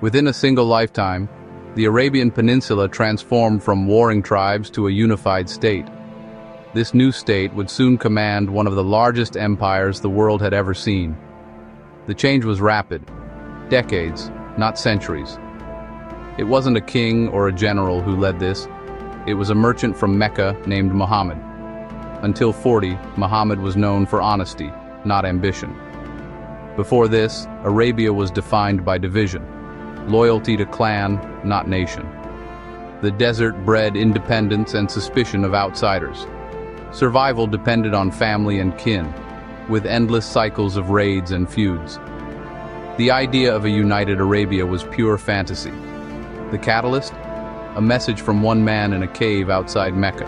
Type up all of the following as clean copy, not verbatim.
Within a single lifetime, the Arabian Peninsula transformed from warring tribes to a unified state. This new state would soon command one of the largest empires the world had ever seen. The change was rapid. Decades, not centuries. It wasn't a king or a general who led this. It was a merchant from Mecca named Muhammad. Until 40, Muhammad was known for honesty, not ambition. Before this, Arabia was defined by division, loyalty to clan, not nation. The desert bred independence and suspicion of outsiders. Survival depended on family and kin, with endless cycles of raids and feuds. The idea of a united Arabia was pure fantasy. The catalyst? A message from one man in a cave outside Mecca.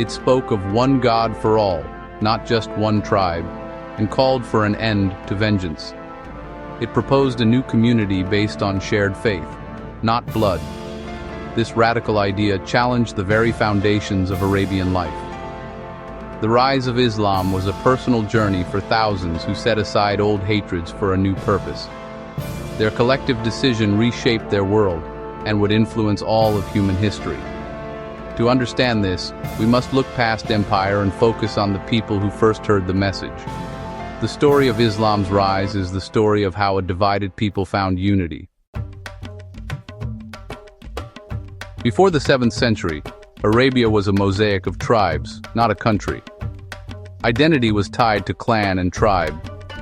It spoke of one God for all, not just one tribe, and called for an end to vengeance. It proposed a new community based on shared faith, not blood. This radical idea challenged the very foundations of Arabian life. The rise of Islam was a personal journey for thousands who set aside old hatreds for a new purpose. Their collective decision reshaped their world and would influence all of human history. To understand this, we must look past empire and focus on the people who first heard the message. The story of Islam's rise is the story of how a divided people found unity. Before the 7th century, Arabia was a mosaic of tribes, not a country. Identity was tied to clan and tribe.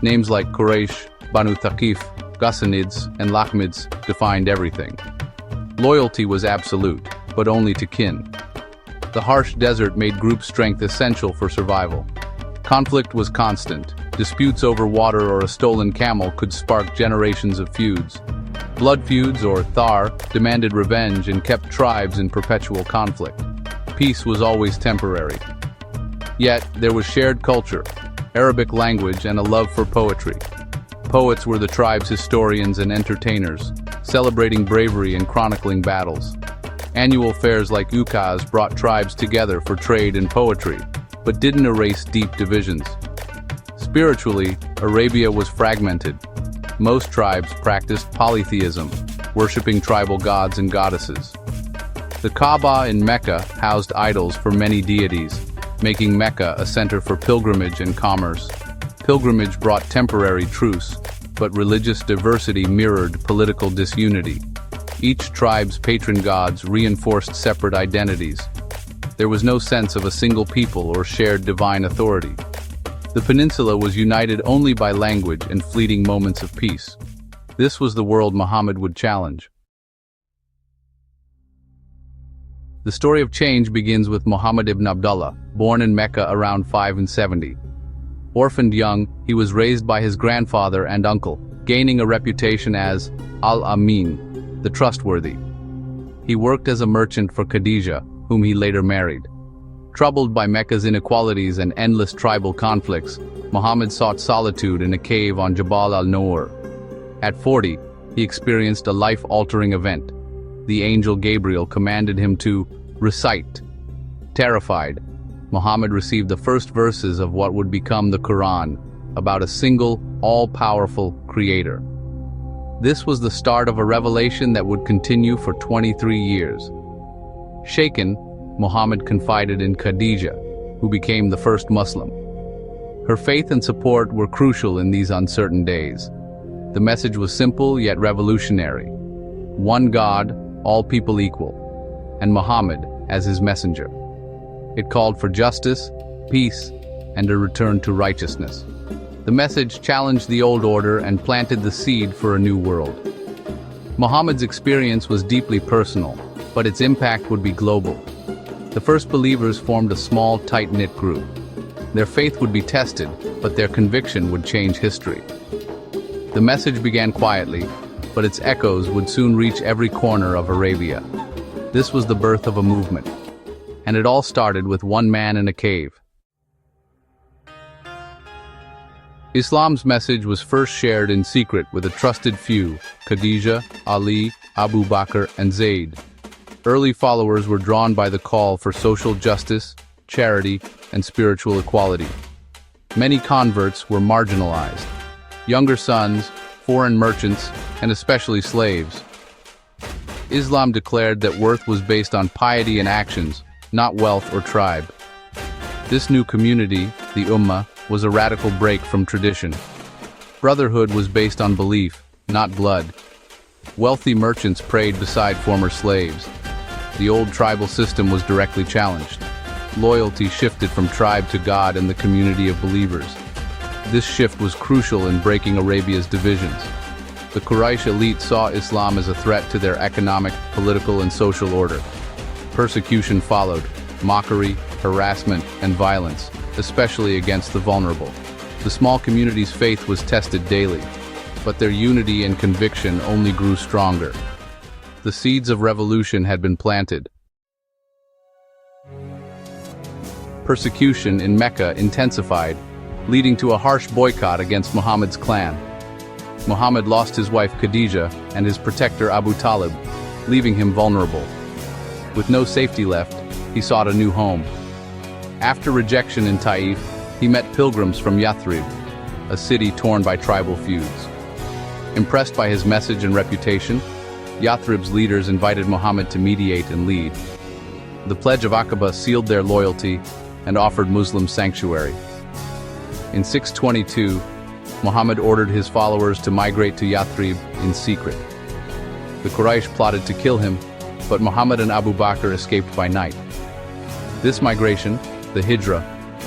Names like Quraysh, Banu Thaqif, Ghassanids, and Lakhmids defined everything. Loyalty was absolute, but only to kin. The harsh desert made group strength essential for survival. Conflict was constant. Disputes over water or a stolen camel could spark generations of feuds. Blood feuds, or thar, demanded revenge and kept tribes in perpetual conflict. Peace was always temporary. Yet, there was shared culture, Arabic language, and a love for poetry. Poets were the tribe's historians and entertainers, celebrating bravery and chronicling battles. Annual fairs like Ukaz brought tribes together for trade and poetry, but didn't erase deep divisions. Spiritually, Arabia was fragmented. Most tribes practiced polytheism, worshipping tribal gods and goddesses. The Kaaba in Mecca housed idols for many deities, making Mecca a center for pilgrimage and commerce. Pilgrimage brought temporary truce, but religious diversity mirrored political disunity. Each tribe's patron gods reinforced separate identities. There was no sense of a single people or shared divine authority. The peninsula was united only by language and fleeting moments of peace. This was the world Muhammad would challenge. The story of change begins with Muhammad ibn Abdullah, born in Mecca around 570. Orphaned young, he was raised by his grandfather and uncle, gaining a reputation as Al-Amin, the trustworthy. He worked as a merchant for Khadija, whom he later married. Troubled by Mecca's inequalities and endless tribal conflicts, Muhammad sought solitude in a cave on Jabal al-Nur. At 40, he experienced a life-altering event. The angel Gabriel commanded him to recite. Terrified, Muhammad received the first verses of what would become the Quran, about a single, all-powerful creator. This was the start of a revelation that would continue for 23 years. Shaken, Muhammad confided in Khadija, who became the first Muslim. Her faith and support were crucial in these uncertain days. The message was simple yet revolutionary. One God, all people equal, and Muhammad as his messenger. It called for justice, peace, and a return to righteousness. The message challenged the old order and planted the seed for a new world. Muhammad's experience was deeply personal, but its impact would be global. The first believers formed a small, tight-knit group. Their faith would be tested, but their conviction would change history. The message began quietly, but its echoes would soon reach every corner of Arabia. This was the birth of a movement, and it all started with one man in a cave. Islam's message was first shared in secret with a trusted few, Khadija, Ali, Abu Bakr, and Zayd. Early followers were drawn by the call for social justice, charity, and spiritual equality. Many converts were marginalized. Younger sons, foreign merchants, and especially slaves. Islam declared that worth was based on piety and actions, not wealth or tribe. This new community, the Ummah, was a radical break from tradition. Brotherhood was based on belief, not blood. Wealthy merchants prayed beside former slaves. The old tribal system was directly challenged. Loyalty shifted from tribe to God and the community of believers. This shift was crucial in breaking Arabia's divisions. The Quraysh elite saw Islam as a threat to their economic, political, and social order. Persecution followed, mockery, harassment, and violence, especially against the vulnerable. The small community's faith was tested daily, but their unity and conviction only grew stronger. The seeds of revolution had been planted. Persecution in Mecca intensified, leading to a harsh boycott against Muhammad's clan. Muhammad lost his wife Khadija and his protector Abu Talib, leaving him vulnerable. With no safety left, he sought a new home. After rejection in Taif, he met pilgrims from Yathrib, a city torn by tribal feuds. Impressed by his message and reputation, Yathrib's leaders invited Muhammad to mediate and lead. The Pledge of Aqaba sealed their loyalty and offered Muslims sanctuary. In 622, Muhammad ordered his followers to migrate to Yathrib in secret. The Quraysh plotted to kill him, but Muhammad and Abu Bakr escaped by night. This migration, the Hijra,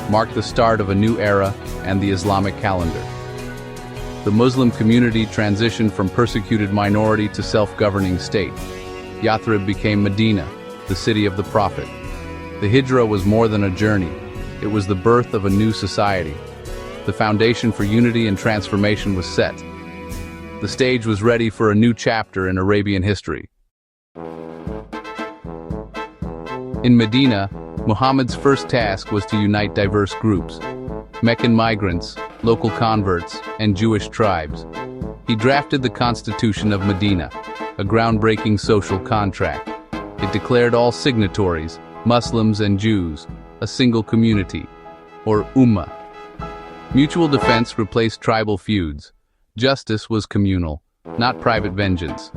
marked the start of a new era and the Islamic calendar. The Muslim community transitioned from persecuted minority to self-governing state. Yathrib became Medina, the city of the Prophet. The Hijra was more than a journey. It was the birth of a new society. The foundation for unity and transformation was set. The stage was ready for a new chapter in Arabian history. In Medina, Muhammad's first task was to unite diverse groups: Meccan migrants, local converts, and Jewish tribes. He drafted the Constitution of Medina, a groundbreaking social contract. It declared all signatories, Muslims and Jews, a single community, or Ummah. Mutual defense replaced tribal feuds. Justice was communal, not private vengeance.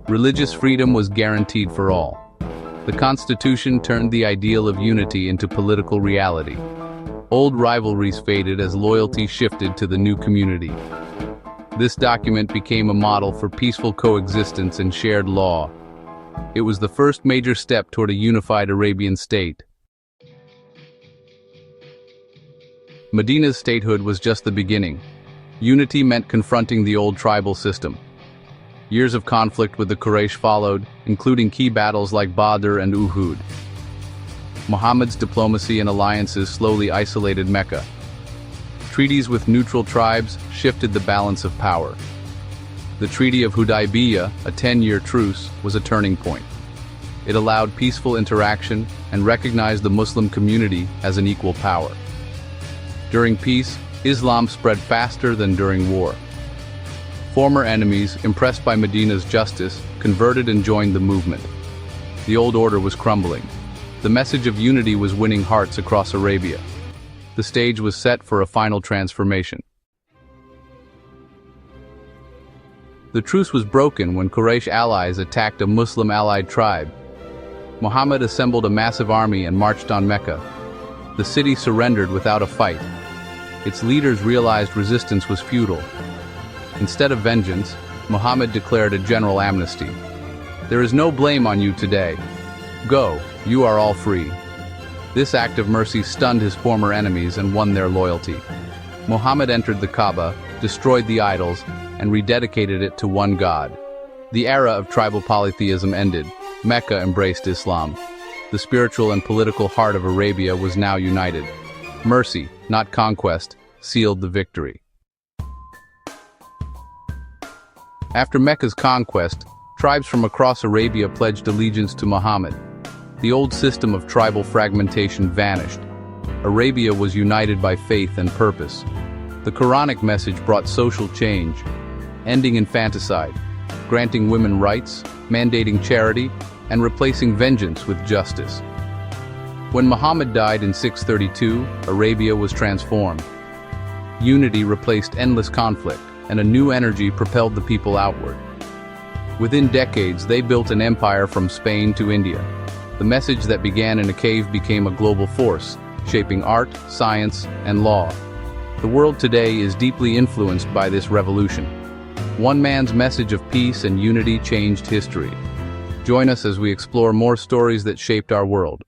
Religious freedom was guaranteed for all. The Constitution turned the ideal of unity into political reality. Old rivalries faded as loyalty shifted to the new community. This document became a model for peaceful coexistence and shared law. It was the first major step toward a unified Arabian state. Medina's statehood was just the beginning. Unity meant confronting the old tribal system. Years of conflict with the Quraysh followed, including key battles like Badr and Uhud. Muhammad's diplomacy and alliances slowly isolated Mecca. Treaties with neutral tribes shifted the balance of power. The Treaty of Hudaybiyah, a 10-year truce, was a turning point. It allowed peaceful interaction and recognized the Muslim community as an equal power. During peace, Islam spread faster than during war. Former enemies, impressed by Medina's justice, converted and joined the movement. The old order was crumbling. The message of unity was winning hearts across Arabia. The stage was set for a final transformation. The truce was broken when Quraysh allies attacked a Muslim-allied tribe. Muhammad assembled a massive army and marched on Mecca. The city surrendered without a fight. Its leaders realized resistance was futile. Instead of vengeance, Muhammad declared a general amnesty. "There is no blame on you today. Go, you are all free." This act of mercy stunned his former enemies and won their loyalty. Muhammad entered the Kaaba, destroyed the idols, and rededicated it to one God. The era of tribal polytheism ended. Mecca embraced Islam. The spiritual and political heart of Arabia was now united. Mercy, not conquest, sealed the victory. After Mecca's conquest, tribes from across Arabia pledged allegiance to Muhammad. The old system of tribal fragmentation vanished. Arabia was united by faith and purpose. The Quranic message brought social change, ending infanticide, granting women rights, mandating charity, and replacing vengeance with justice. When Muhammad died in 632, Arabia was transformed. Unity replaced endless conflict, and a new energy propelled the people outward. Within decades, they built an empire from Spain to India. The message that began in a cave became a global force, shaping art, science, and law. The world today is deeply influenced by this revolution. One man's message of peace and unity changed history. Join us as we explore more stories that shaped our world.